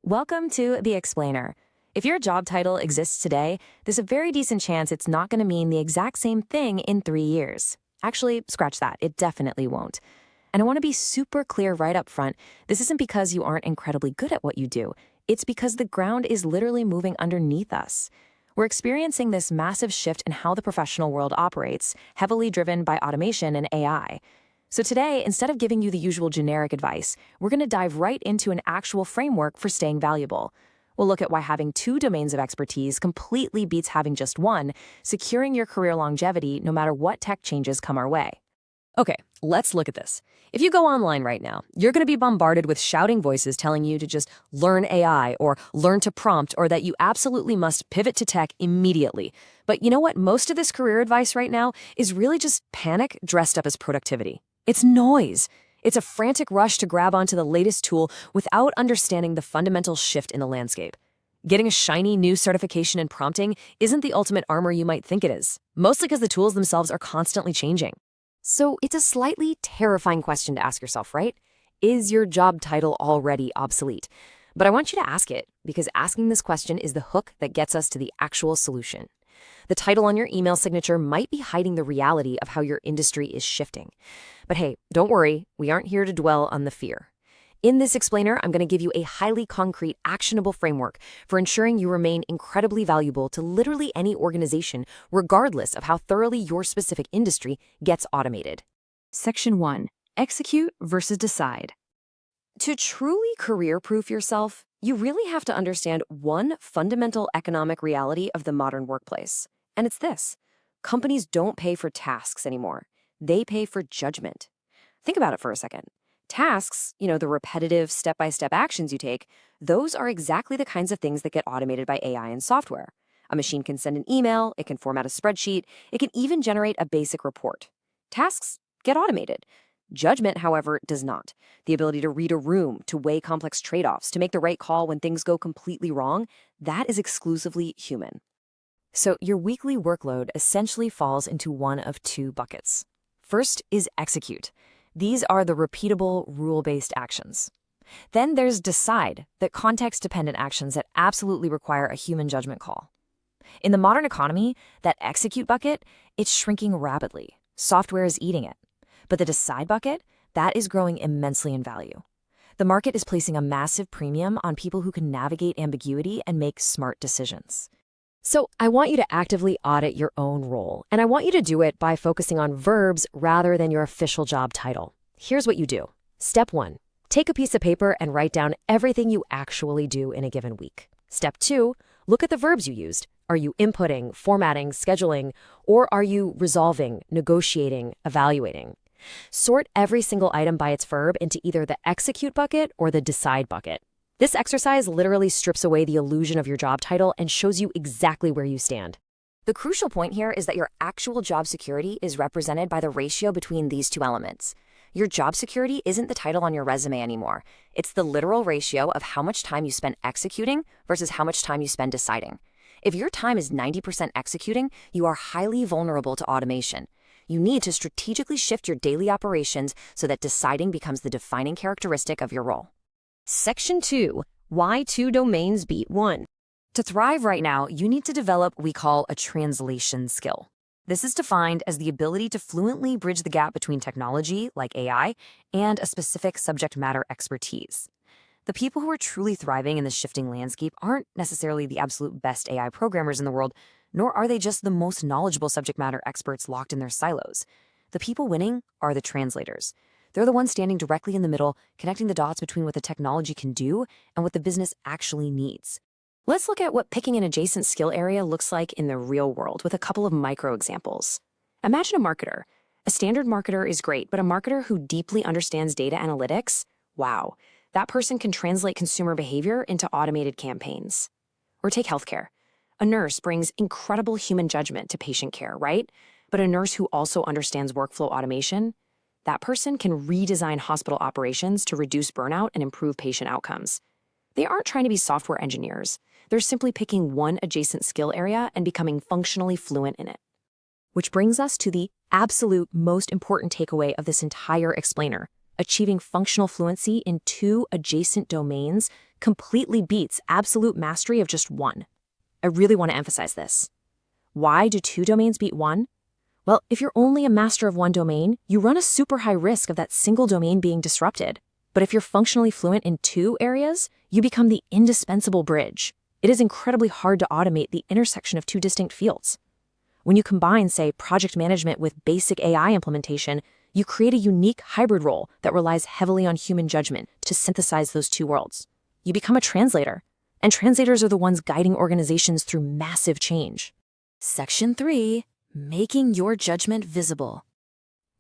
Welcome to The Explainer. If your job title exists today, there's a very decent chance it's not going to mean the exact same thing in 3 years. Actually, scratch that. It definitely won't. And I want to be super clear right up front. This isn't because you aren't incredibly good at what you do. It's because the ground is literally moving underneath us. We're experiencing this massive shift in how the professional world operates, heavily driven by automation and AI. So today, instead of giving you the usual generic advice, we're going to dive right into an actual framework for staying valuable. We'll look at why having 2 domains of expertise completely beats having just one, securing your career longevity no matter what tech changes come our way. Okay, let's look at this. If you go online right now, you're going to be bombarded with shouting voices telling you to just learn AI or learn to prompt or that you absolutely must pivot to tech immediately. But you know what? Most of this career advice right now is really just panic dressed up as productivity. It's noise. It's a frantic rush to grab onto the latest tool without understanding the fundamental shift in the landscape. Getting a shiny new certification in prompting isn't the ultimate armor you might think it is, mostly because the tools themselves are constantly changing. So it's a slightly terrifying question to ask yourself, right? Is your job title already obsolete? But I want you to ask it, because asking this question is the hook that gets us to the actual solution. The title on your email signature might be hiding the reality of how your industry is shifting. But hey, don't worry, we aren't here to dwell on the fear. In this explainer, I'm going to give you a highly concrete, actionable framework for ensuring you remain incredibly valuable to literally any organization, regardless of how thoroughly your specific industry gets automated. Section 1. Execute versus decide. To truly career-proof yourself, you really have to understand one fundamental economic reality of the modern workplace. And it's this: companies don't pay for tasks anymore. They pay for judgment. Think about it for a second. Tasks, the repetitive step-by-step actions you take, those are exactly the kinds of things that get automated by AI and software. A machine can send an email, it can format a spreadsheet, it can even generate a basic report. Tasks get automated. Judgment, however, does not. The ability to read a room, to weigh complex trade-offs, to make the right call when things go completely wrong, that is exclusively human. So your weekly workload essentially falls into one of 2 buckets. First is execute. These are the repeatable, rule-based actions. Then there's decide, the context-dependent actions that absolutely require a human judgment call. In the modern economy, that execute bucket, it's shrinking rapidly. Software is eating it. But the decide bucket, that is growing immensely in value. The market is placing a massive premium on people who can navigate ambiguity and make smart decisions. So I want you to actively audit your own role, and I want you to do it by focusing on verbs rather than your official job title. Here's what you do. Step 1, take a piece of paper and write down everything you actually do in a given week. Step 2, look at the verbs you used. Are you inputting, formatting, scheduling, or are you resolving, negotiating, evaluating? Sort every single item by its verb into either the execute bucket or the decide bucket. This exercise literally strips away the illusion of your job title and shows you exactly where you stand. The crucial point here is that your actual job security is represented by the ratio between these 2 elements. Your job security isn't the title on your resume anymore. It's the literal ratio of how much time you spend executing versus how much time you spend deciding. If your time is 90% executing, you are highly vulnerable to automation. You need to strategically shift your daily operations so that deciding becomes the defining characteristic of your role. Section 2. Why 2 domains beat 1. To thrive right now, you need to develop what we call a translation skill. This is defined as the ability to fluently bridge the gap between technology, like AI, and a specific subject matter expertise. The people who are truly thriving in the shifting landscape aren't necessarily the absolute best AI programmers in the world, nor are they just the most knowledgeable subject matter experts locked in their silos. The people winning are the translators. They're the ones standing directly in the middle, connecting the dots between what the technology can do and what the business actually needs. Let's look at what picking an adjacent skill area looks like in the real world with a couple of micro examples. Imagine a marketer. A standard marketer is great, but a marketer who deeply understands data analytics, wow, that person can translate consumer behavior into automated campaigns. Or take healthcare. A nurse brings incredible human judgment to patient care, right? But a nurse who also understands workflow automation, that person can redesign hospital operations to reduce burnout and improve patient outcomes. They aren't trying to be software engineers. They're simply picking one adjacent skill area and becoming functionally fluent in it. Which brings us to the absolute most important takeaway of this entire explainer: achieving functional fluency in 2 adjacent domains completely beats absolute mastery of just one. I really want to emphasize this. Why do two domains beat one? Well, if you're only a master of one domain, you run a super high risk of that single domain being disrupted. But if you're functionally fluent in two areas, you become the indispensable bridge. It is incredibly hard to automate the intersection of two distinct fields. When you combine, say, project management with basic AI implementation, you create a unique hybrid role that relies heavily on human judgment to synthesize those two worlds. You become a translator, and translators are the ones guiding organizations through massive change. Section 3. Making your judgment visible.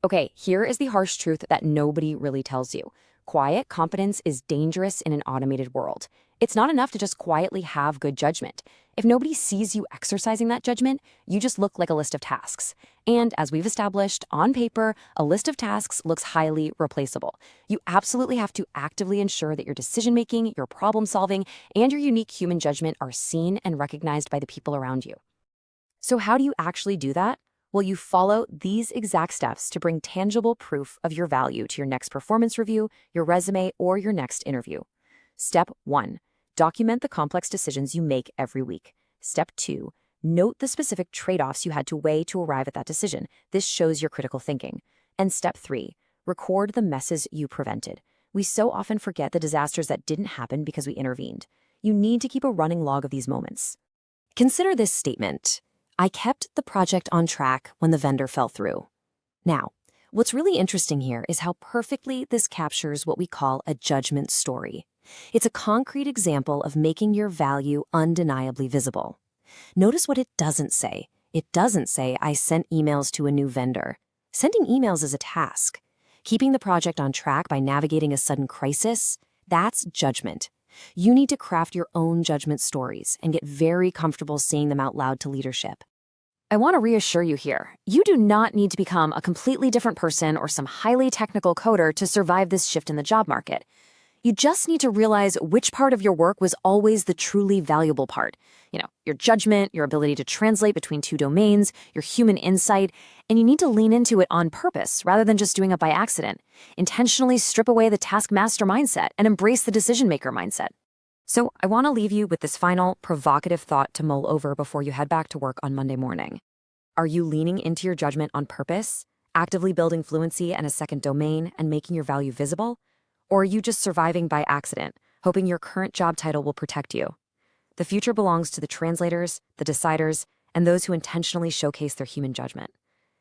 Okay, here is the harsh truth that nobody really tells you. Quiet competence is dangerous in an automated world. It's not enough to just quietly have good judgment. If nobody sees you exercising that judgment, you just look like a list of tasks. And as we've established, on paper, a list of tasks looks highly replaceable. You absolutely have to actively ensure that your decision-making, your problem-solving, and your unique human judgment are seen and recognized by the people around you. So how do you actually do that? Well, you follow these exact steps to bring tangible proof of your value to your next performance review, your resume, or your next interview. Step 1. Document the complex decisions you make every week. Step 2. Note the specific trade-offs you had to weigh to arrive at that decision. This shows your critical thinking. And Step 3. Record the messes you prevented. We so often forget the disasters that didn't happen because we intervened. You need to keep a running log of these moments. Consider this statement. I kept the project on track when the vendor fell through. Now, what's really interesting here is how perfectly this captures what we call a judgment story. It's a concrete example of making your value undeniably visible. Notice what it doesn't say. It doesn't say, I sent emails to a new vendor. Sending emails is a task. Keeping the project on track by navigating a sudden crisis, that's judgment. You need to craft your own judgment stories and get very comfortable saying them out loud to leadership. I want to reassure you here, you do not need to become a completely different person or some highly technical coder to survive this shift in the job market. You just need to realize which part of your work was always the truly valuable part. Your judgment, your ability to translate between two domains, your human insight, and you need to lean into it on purpose rather than just doing it by accident. Intentionally strip away the taskmaster mindset and embrace the decision-maker mindset. So I want to leave you with this final provocative thought to mull over before you head back to work on Monday morning. Are you leaning into your judgment on purpose, actively building fluency and a second domain and making your value visible? Or are you just surviving by accident, hoping your current job title will protect you? The future belongs to the translators, the deciders, and those who intentionally showcase their human judgment.